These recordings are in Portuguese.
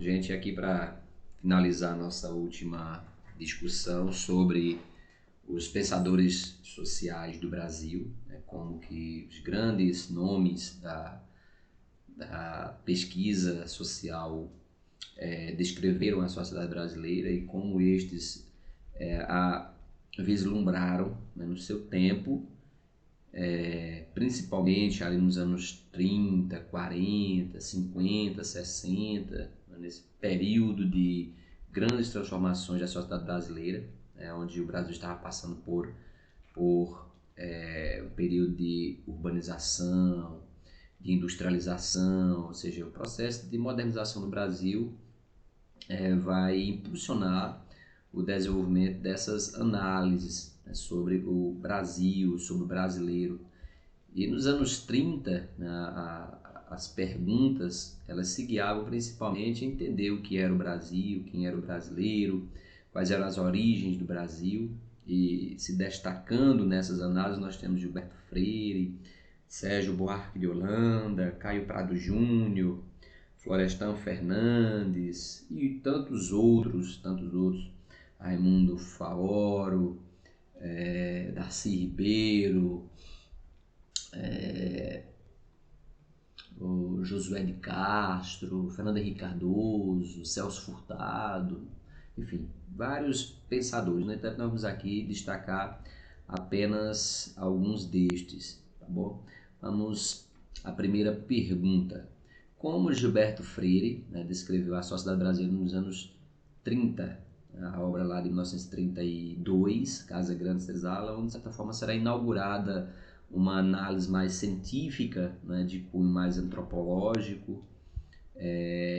gente, aqui para finalizar nossa última discussão sobre os pensadores sociais do Brasil, né, como que os grandes nomes da pesquisa social descreveram a sociedade brasileira e como estes a vislumbraram, né, no seu tempo, principalmente ali nos anos 30, 40, 50, 60, nesse período de grandes transformações da sociedade brasileira, onde o Brasil estava passando por um período de urbanização, de industrialização, ou seja, o processo de modernização do Brasil vai impulsionar o desenvolvimento dessas análises, né, sobre o Brasil, sobre o brasileiro. E nos anos 30, as perguntas elas se guiavam principalmente a entender o que era o Brasil, quem era o brasileiro, quais eram as origens do Brasil. E se destacando nessas análises nós temos Gilberto Freire, Sérgio Buarque de Holanda, Caio Prado Júnior, Florestan Fernandes e tantos outros, Raimundo Faoro, Darcy Ribeiro, o Josué de Castro, Fernando Henrique Cardoso, Celso Furtado, enfim, vários pensadores, né? Então nós vamos aqui destacar apenas alguns destes, tá bom? Vamos à primeira pergunta. Como Gilberto Freire, né, descreveu a sociedade brasileira nos anos 30, a obra lá de 1932, Casa Grande Senzala, onde de certa forma será inaugurada uma análise mais científica, né, de cunho mais antropológico,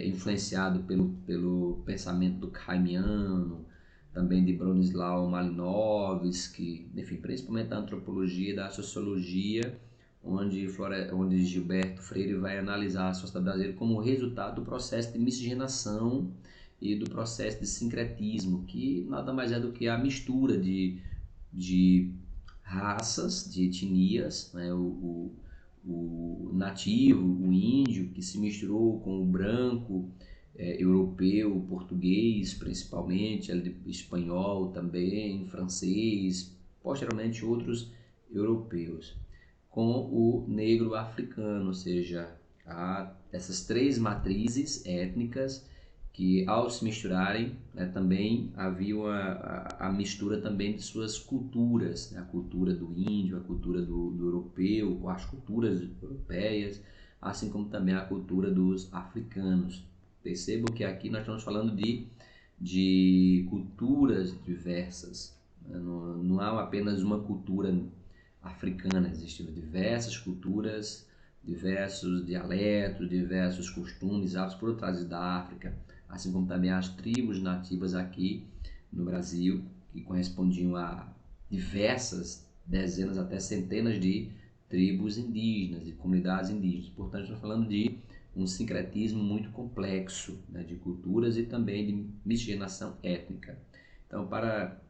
influenciado pelo pensamento do Kaimiano, também de Bronisław Malinowski, enfim, principalmente da antropologia e da sociologia, onde Gilberto Freire vai analisar a sociedade brasileira como resultado do processo de miscigenação e do processo de sincretismo, que nada mais é do que a mistura de raças, de etnias, né? O nativo, o índio, que se misturou com o branco, europeu, português principalmente, espanhol também, francês, posteriormente outros europeus, com o negro africano, ou seja, essas três matrizes étnicas que ao se misturarem, né, também havia a mistura também de suas culturas, né, a cultura do índio, a cultura do europeu, as culturas europeias, assim como também a cultura dos africanos. Percebam que aqui nós estamos falando de culturas diversas, né? Não há apenas uma cultura africana, existiam diversas culturas, diversos dialetos, diversos costumes, hábitos por trás da África, assim como também as tribos nativas aqui no Brasil, que correspondiam a diversas dezenas até centenas de tribos indígenas e comunidades indígenas. Portanto, estamos falando de um sincretismo muito complexo, né, de culturas e também de miscigenação étnica. Então, para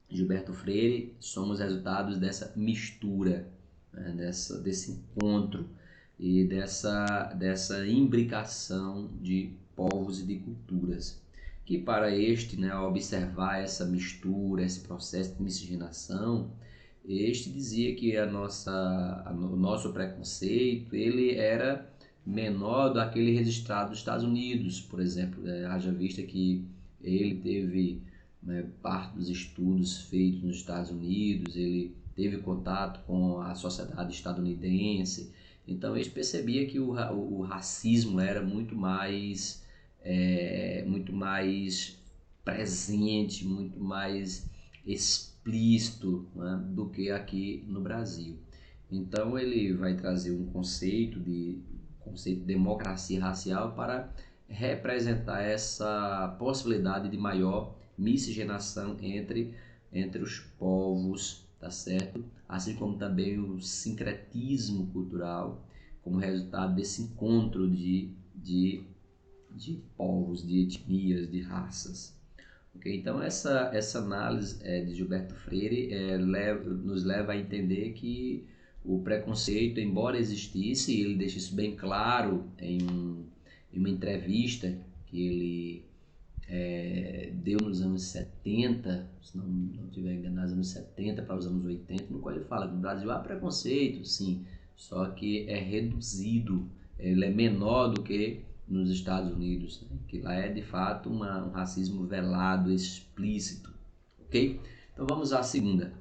Gilberto Freire, somos resultados dessa mistura, né, desse encontro e dessa imbricação de povos e de culturas, que para este, né, ao observar essa mistura, esse processo de miscigenação, este dizia que o nosso preconceito ele era menor do aquele registrado nos Estados Unidos, por exemplo, haja vista que ele teve, né, parte dos estudos feitos nos Estados Unidos, ele teve contato com a sociedade estadunidense, então ele percebia que o racismo era muito mais presente, muito mais explícito, né, do que aqui no Brasil. Então ele vai trazer um conceito de democracia racial para representar essa possibilidade de maior miscigenação entre os povos, tá certo? Assim como também o sincretismo cultural como resultado desse encontro de povos, de etnias, de raças. Okay? Então essa análise de Gilberto Freire nos leva a entender que o preconceito, embora existisse, ele deixa isso bem claro em uma entrevista que ele deu nos anos 70, se não estiver enganado, nos anos 70 para os anos 80, no qual ele fala que no Brasil há preconceito, sim, só que é reduzido, ele é menor do que nos Estados Unidos, né? Que lá é de fato um racismo velado, explícito, ok? Então vamos à segunda.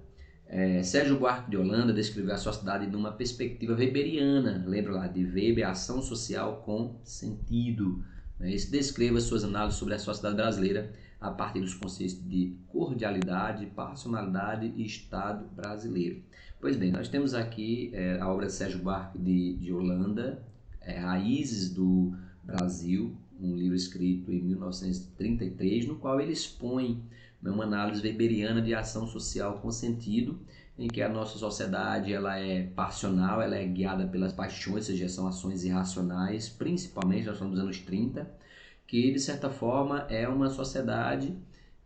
Sérgio Buarque de Holanda descreveu a sociedade numa perspectiva weberiana, lembra lá, de Weber, ação social com sentido. Isso descreva suas análises sobre a sociedade brasileira a partir dos conceitos de cordialidade, passionalidade e Estado brasileiro. Pois bem, nós temos aqui a obra de Sérgio Buarque de Holanda, Raízes do Brasil, um livro escrito em 1933, no qual ele expõe uma análise weberiana de ação social com sentido, em que a nossa sociedade ela é passional, ela é guiada pelas paixões, ou seja, são ações irracionais, principalmente nós falamos dos anos 30, que de certa forma é uma sociedade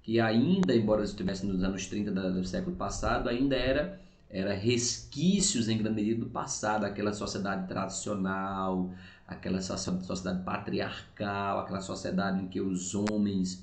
que ainda, embora estivesse nos anos 30 do século passado, ainda era resquícios em grande medida do passado, aquela sociedade tradicional, aquela sociedade patriarcal, aquela sociedade em que os homens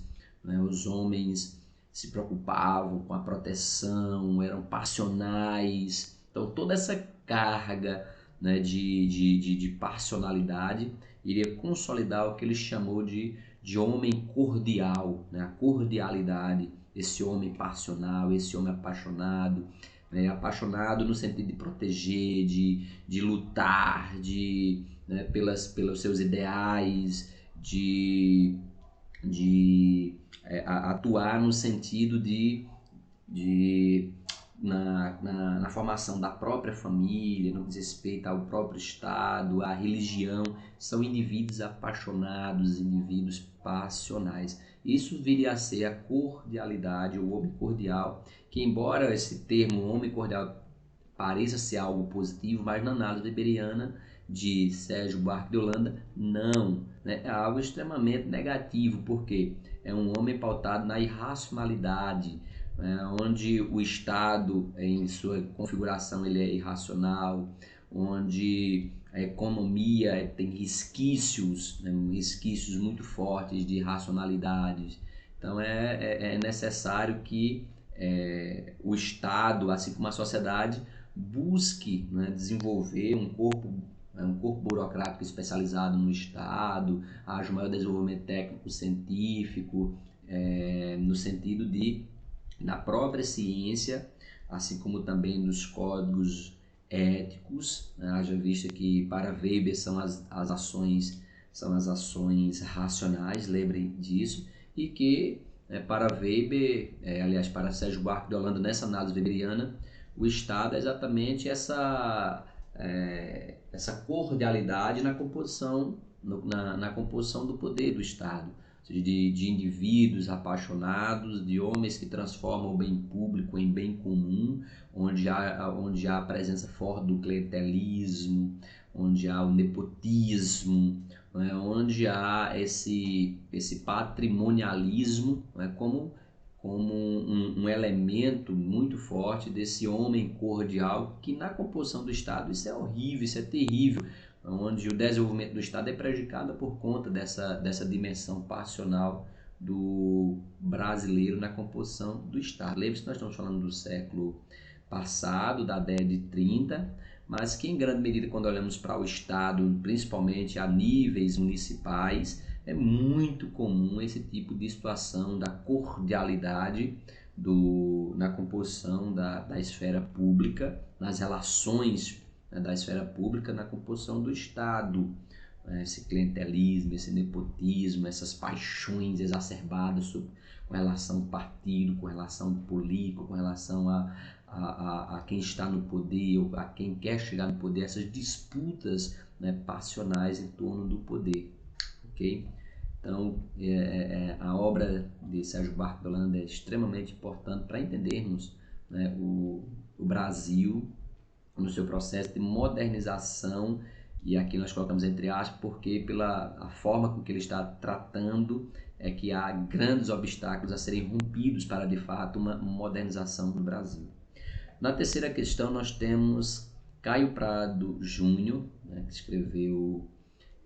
se preocupavam com a proteção, eram passionais. Então toda essa carga, né, de passionalidade iria consolidar o que ele chamou de homem cordial, né, a cordialidade, esse homem passional, esse homem apaixonado, né, apaixonado no sentido de proteger, de lutar, né, pelos seus ideais, atuar no sentido na formação da própria família, no que diz respeito ao próprio Estado, à religião. São indivíduos apaixonados, indivíduos passionais. Isso viria a ser a cordialidade, o homem cordial, que embora esse termo homem cordial pareça ser algo positivo, mas na análise weberiana de Sérgio Buarque de Holanda, não, né? É algo extremamente negativo, porque é um homem pautado na irracionalidade, né? Onde o Estado, em sua configuração, ele é irracional, onde a economia tem resquícios, né? Resquícios muito fortes de irracionalidade. Então é necessário que o Estado, assim como a sociedade, busque, né, desenvolver um corpo burocrático especializado no Estado, haja um maior desenvolvimento técnico-científico, no sentido da própria ciência, assim como também nos códigos éticos, né? Haja vista que para Weber são as ações racionais, lembrem disso, e que para Weber, aliás, para Sérgio Buarque de Holanda, nessa análise weberiana, o Estado é exatamente essa cordialidade na composição do poder do Estado, ou seja, de indivíduos apaixonados, de homens que transformam o bem público em bem comum, onde há a presença forte do clientelismo, onde há o nepotismo, né, onde há esse patrimonialismo, né, como um elemento muito forte desse homem cordial, que na composição do Estado isso é horrível, isso é terrível, onde o desenvolvimento do Estado é prejudicado por conta dessa dimensão passional do brasileiro na composição do Estado. Lembre-se que nós estamos falando do século passado, da década de 30, mas que em grande medida, quando olhamos para o Estado, principalmente a níveis municipais, é muito comum esse tipo de situação da cordialidade na composição da esfera pública, nas relações, né, da esfera pública, na composição do Estado. Esse clientelismo, esse nepotismo, essas paixões exacerbadas com relação ao partido, com relação ao político, com relação a quem está no poder ou a quem quer chegar no poder, essas disputas, né, passionais em torno do poder. Okay? Então, a obra de Sérgio Buarque de Holanda é extremamente importante para entendermos, né, o Brasil no seu processo de modernização, e aqui nós colocamos entre aspas, porque pela a forma com que ele está tratando é que há grandes obstáculos a serem rompidos para, de fato, uma modernização do Brasil. Na terceira questão, nós temos Caio Prado Júnior, né, que escreveu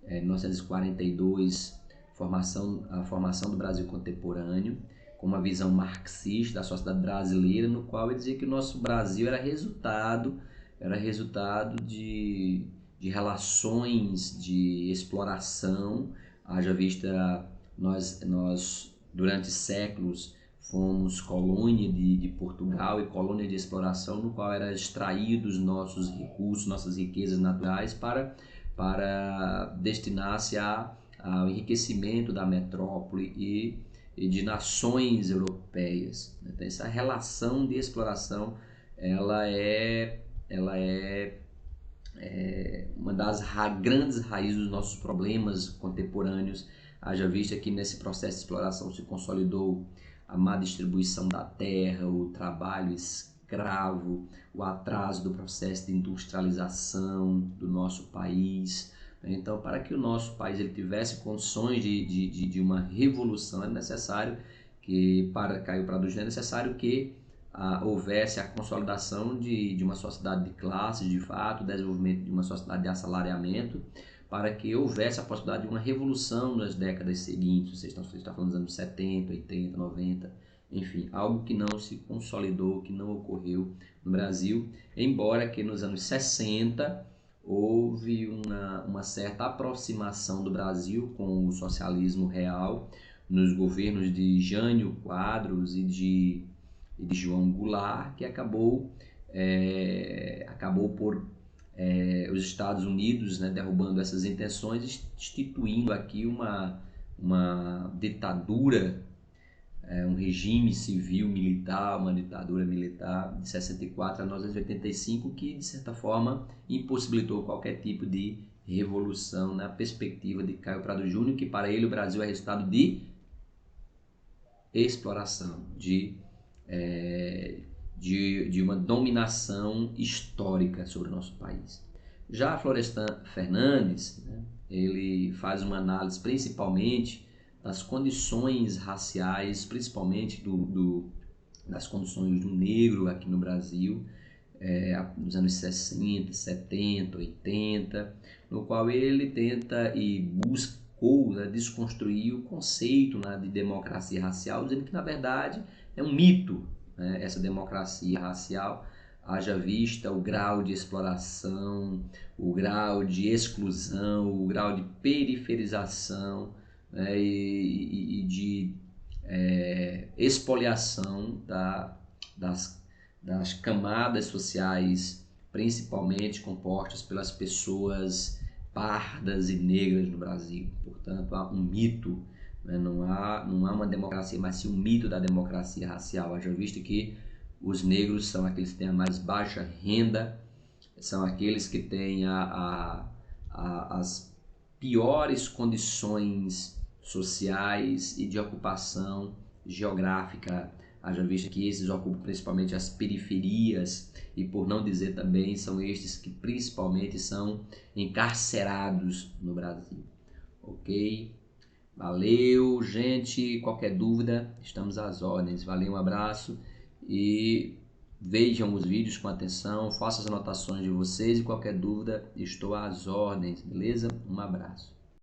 em 1942 a formação do Brasil contemporâneo, com uma visão marxista da sociedade brasileira, no qual ele dizia que o nosso Brasil era resultado de relações de exploração, haja vista nós durante séculos fomos colônia de Portugal e colônia de exploração, no qual era extraídos nossos recursos, nossas riquezas naturais para destinar-se ao enriquecimento da metrópole e de nações europeias. Então, essa relação de exploração ela é uma das grandes raízes dos nossos problemas contemporâneos. Haja vista que nesse processo de exploração se consolidou a má distribuição da terra, o trabalho escravo, o atraso do processo de industrialização do nosso país. Então, para que o nosso país ele tivesse condições de uma revolução, é necessário que, para Caio Prado Júnior, é necessário que houvesse a consolidação de uma sociedade de classes, de fato, o desenvolvimento de uma sociedade de assalariamento, para que houvesse a possibilidade de uma revolução nas décadas seguintes. Você está falando dos anos 70, 80, 90, enfim, algo que não se consolidou, que não ocorreu no Brasil, embora que nos anos 60 houve uma certa aproximação do Brasil com o socialismo real nos governos de Jânio Quadros e de João Goulart, que acabou por os Estados Unidos, né, derrubando essas intenções, instituindo aqui uma ditadura, um regime civil-militar, uma ditadura militar de 64 a 1985, que de certa forma impossibilitou qualquer tipo de revolução na perspectiva de Caio Prado Júnior, que para ele o Brasil é resultado de exploração, de uma dominação histórica sobre o nosso país. Já Florestan Fernandes, né, ele faz uma análise principalmente das condições raciais, principalmente das condições do negro aqui no Brasil, nos anos 60, 70, 80, no qual ele tenta e buscou, né, desconstruir o conceito, né, de democracia racial, dizendo que na verdade é um mito, né, essa democracia racial, haja vista o grau de exploração, o grau de exclusão, o grau de periferização, né, e de expoliação das camadas sociais, principalmente compostas pelas pessoas pardas e negras no Brasil. Portanto, há um mito, né? Não há uma democracia, mas sim um mito da democracia racial. Haja visto que os negros são aqueles que têm a mais baixa renda, são aqueles que têm as piores condições sociais e de ocupação geográfica, haja vista que esses ocupam principalmente as periferias e, por não dizer também, são estes que principalmente são encarcerados no Brasil. Ok? Valeu, gente. Qualquer dúvida, estamos às ordens. Valeu, um abraço e vejam os vídeos com atenção, façam as anotações de vocês e qualquer dúvida, estou às ordens, beleza? Um abraço.